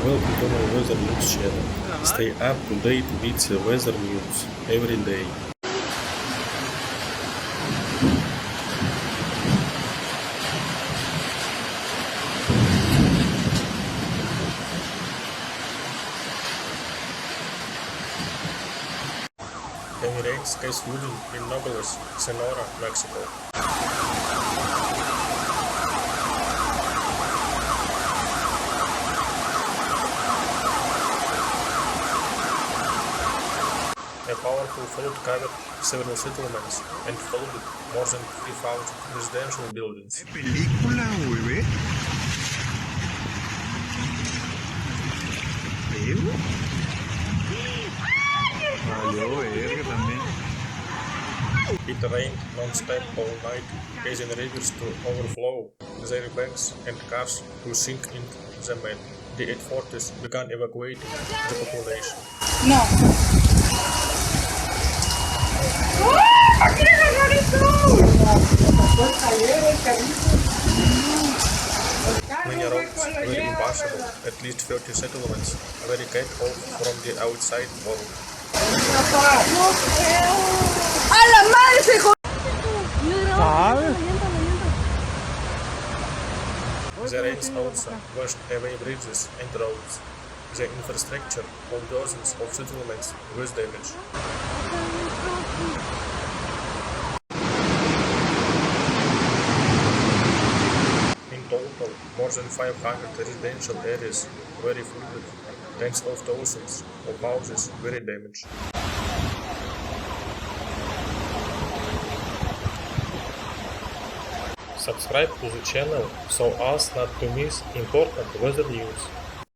Welcome to my weather news channel. Stay up to date with the weather news every day. Heavy rains case flooding in Nogales, Sonora, Mexico. A powerful flood covered several settlements and flooded more than 3,000 residential buildings. ¿Qué película, güey? ¿Pero? Valió verga también. It rained non-stop all night, causing rivers to overflow their banks and cars to sink into them, and the authorities began evacuating the population. No. Many roads were impassable, at least 30 settlements were cut off from the outside world. ¡A la madre se The rains also washed away bridges and roads. The infrastructure of dozens of settlements was damaged. In total, more than 500 residential areas were flooded. Tens of thousands of houses were damaged. Subscribe to the channel so as not to miss important weather news.